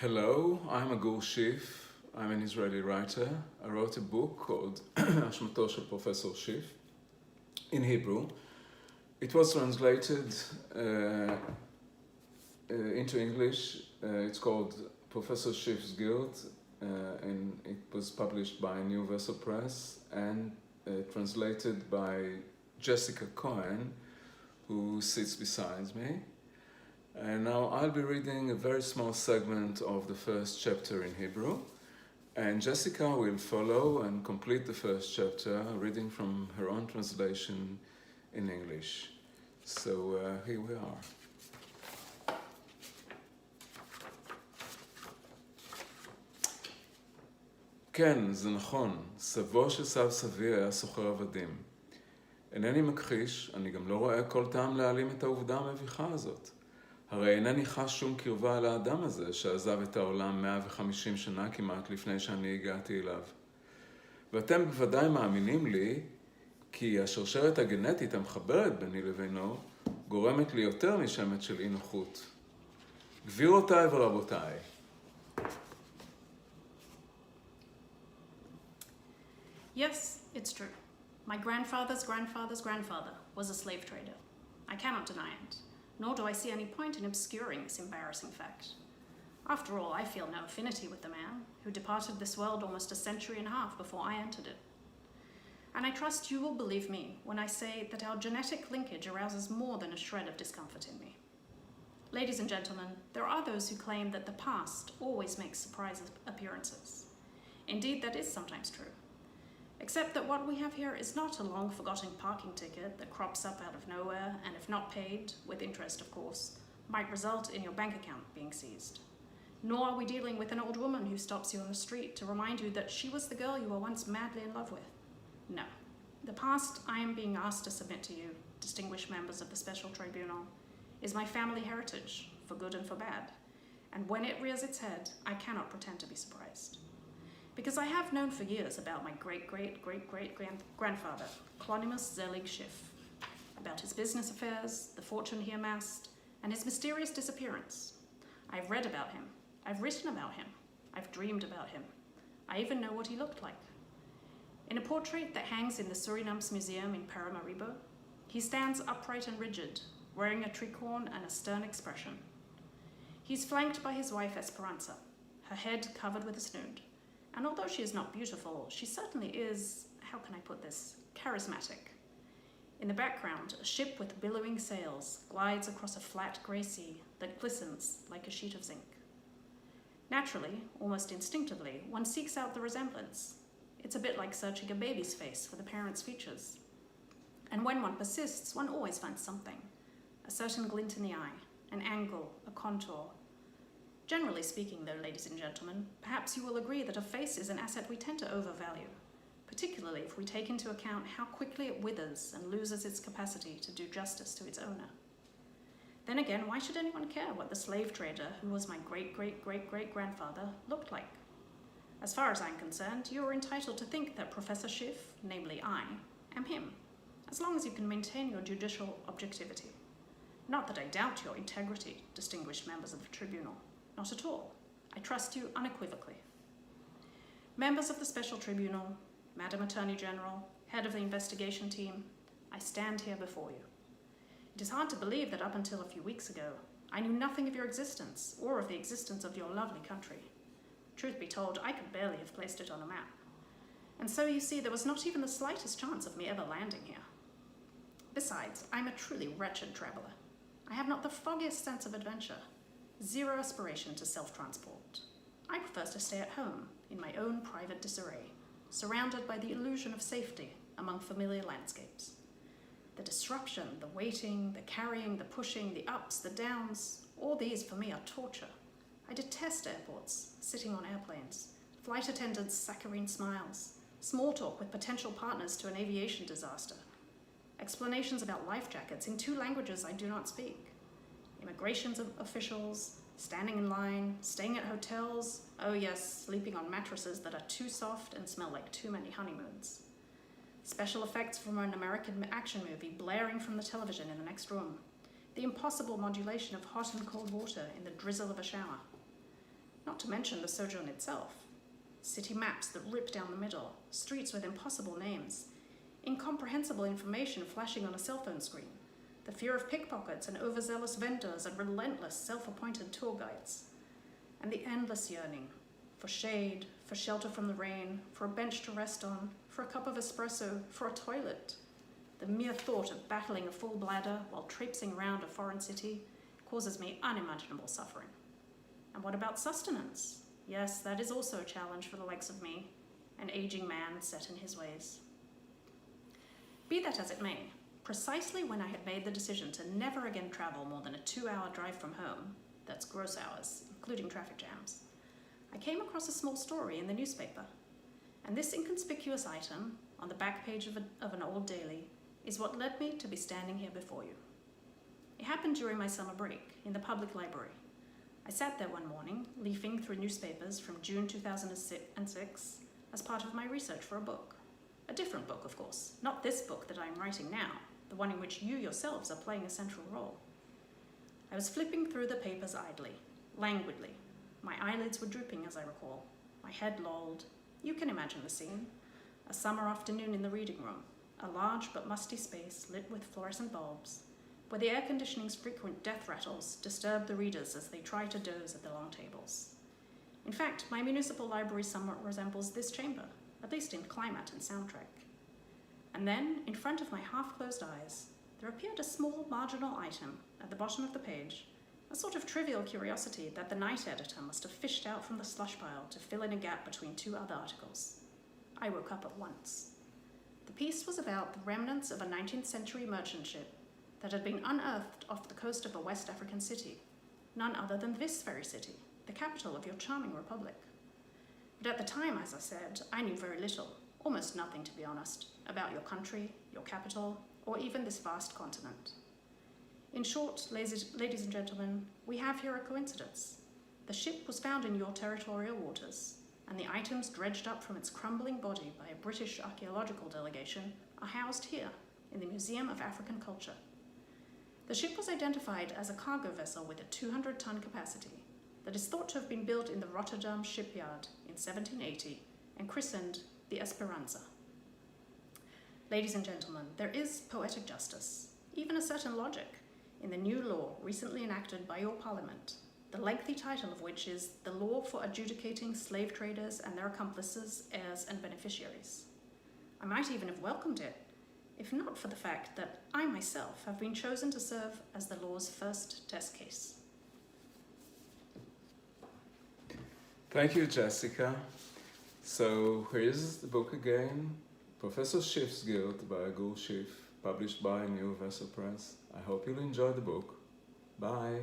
Hello, I'm Agur Schiff. I'm an Israeli writer. I wrote a book called Ashmato shel Professor Schiff in Hebrew. It was translated into English. It's called Professor Schiff's Guilt, and it was published by New Vessel Press and translated by Jessica Cohen, who sits beside me. And now I'll be reading a very small segment of the first chapter in Hebrew, and Jessica will follow and complete the first chapter, reading from her own translation in English. So here we are. כן, זה נכון, סבו של סב סבי היה סוחר עבדים. אינני מכחיש, אני גם לא רואה כל טעם להעלים את העובדה המביכה הזאת. הרי אינני חש שום קרבה על האדם הזה שעזב את העולם 150 שנה כמעט לפני שאני הגעתי אליו. ואתם בוודאי מאמינים לי כי השרשרת הגנטית המחברת ביני לבינו גורמת לי יותר משמץ של אי נוחות. גבירותיי ורבותיי, Yes, it's true. My grandfather's grandfather's grandfather was a slave trader. I cannot deny it, nor do I see any point in obscuring this embarrassing fact. After all, I feel no affinity with the man who departed this world almost a century and a half before I entered it. And I trust you will believe me when I say that our genetic linkage arouses more than a shred of discomfort in me. Ladies and gentlemen, there are those who claim that the past always makes surprise appearances. Indeed, that is sometimes true. Except that what we have here is not a long-forgotten parking ticket that crops up out of nowhere and, if not paid, with interest of course, might result in your bank account being seized. Nor are we dealing with an old woman who stops you on the street to remind you that she was the girl you were once madly in love with. No. The past I am being asked to submit to you, distinguished members of the Special Tribunal, is my family heritage, for good and for bad. And when it rears its head, I cannot pretend to be surprised. Because I have known for years about my great-great-great-great-grandfather, Amos Schiff, about his business affairs, the fortune he amassed, and his mysterious disappearance. I've read about him, I've written about him, I've dreamed about him. I even know what he looked like. In a portrait that hangs in the Surinam's Museum in Paramaribo, he stands upright and rigid, wearing a tricorn and a stern expression. He's flanked by his wife Esperanza, her head covered with a snood. And although she is not beautiful, she certainly is, how can I put this, charismatic. In the background, a ship with billowing sails glides across a flat grey sea that glistens like a sheet of zinc. Naturally, almost instinctively, one seeks out the resemblance. It's a bit like searching a baby's face for the parent's features. And when one persists, one always finds something. A certain glint in the eye, an angle, a contour. Generally speaking, though, ladies and gentlemen, perhaps you will agree that a face is an asset we tend to overvalue, particularly if we take into account how quickly it withers and loses its capacity to do justice to its owner. Then again, why should anyone care what the slave trader, who was my great-great-great-great-grandfather, looked like? As far as I'm concerned, you are entitled to think that Professor Schiff, namely I, am him, as long as you can maintain your judicial objectivity. Not that I doubt your integrity, distinguished members of the tribunal. Not at all. I trust you unequivocally. Members of the Special Tribunal, Madam Attorney General, head of the investigation team, I stand here before you. It is hard to believe that up until a few weeks ago, I knew nothing of your existence or of the existence of your lovely country. Truth be told, I could barely have placed it on a map. And so you see, there was not even the slightest chance of me ever landing here. Besides, I'm a truly wretched traveler. I have not the foggiest sense of adventure. Zero aspiration to self-transport. I prefer to stay at home, in my own private disarray, surrounded by the illusion of safety among familiar landscapes. The disruption, the waiting, the carrying, the pushing, the ups, the downs, all these for me are torture. I detest airports, sitting on airplanes, flight attendants' saccharine smiles, small talk with potential partners to an aviation disaster, explanations about life jackets in 2 languages I do not speak, immigration officials, standing in line, staying at hotels, oh yes, sleeping on mattresses that are too soft and smell like too many honeymoons. Special effects from an American action movie blaring from the television in the next room. The impossible modulation of hot and cold water in the drizzle of a shower. not to mention the sojourn itself. City maps that rip down the middle, streets with impossible names, incomprehensible information flashing on a cell phone screen, the fear of pickpockets and overzealous vendors and relentless self-appointed tour guides, and the endless yearning for shade, for shelter from the rain, for a bench to rest on, for a cup of espresso, for a toilet. The mere thought of battling a full bladder while traipsing around a foreign city causes me unimaginable suffering. And what about sustenance? Yes, that is also a challenge for the likes of me, an aging man set in his ways. Be that as it may, precisely when I had made the decision to never again travel more than a 2-hour drive from home, that's gross hours, including traffic jams, I came across a small story in the newspaper. And this inconspicuous item, on the back page of an old daily, is what led me to be standing here before you. It happened during my summer break in the public library. I sat there one morning, leafing through newspapers from June 2006 as part of my research for a book. A different book, of course, not this book that I am writing now, the one in which you yourselves are playing a central role. I was flipping through the papers idly, languidly. My eyelids were drooping, as I recall. My head lolled. You can imagine the scene. A summer afternoon in the reading room, a large but musty space lit with fluorescent bulbs, where the air conditioning's frequent death rattles disturb the readers as they try to doze at the long tables. In fact, my municipal library somewhat resembles this chamber, at least in climate and soundtrack. And then, in front of my half-closed eyes, there appeared a small marginal item at the bottom of the page, a sort of trivial curiosity that the night editor must have fished out from the slush pile to fill in a gap between 2 other articles. I woke up at once. The piece was about the remnants of a 19th century merchant ship that had been unearthed off the coast of a West African city, none other than this very city, the capital of your charming republic. But at the time, as I said, I knew very little, almost nothing to be honest, about your country, your capital, or even this vast continent. In short, ladies and gentlemen, we have here a coincidence. The ship was found in your territorial waters, and the items dredged up from its crumbling body by a British archaeological delegation are housed here in the Museum of African Culture. The ship was identified as a cargo vessel with a 200-ton capacity that is thought to have been built in the Rotterdam shipyard in 1780 and christened the Esperanza. Ladies and gentlemen, there is poetic justice, even a certain logic, in the new law recently enacted by your parliament, the lengthy title of which is the Law for Adjudicating Slave Traders and Their Accomplices, Heirs and Beneficiaries. I might even have welcomed it, if not for the fact that I myself have been chosen to serve as the law's first test case. Thank you, Jessica. So here's the book again, Professor Schiff's Guilt by Agur Schiff, published by New Press. I hope you'll enjoy the book. Bye.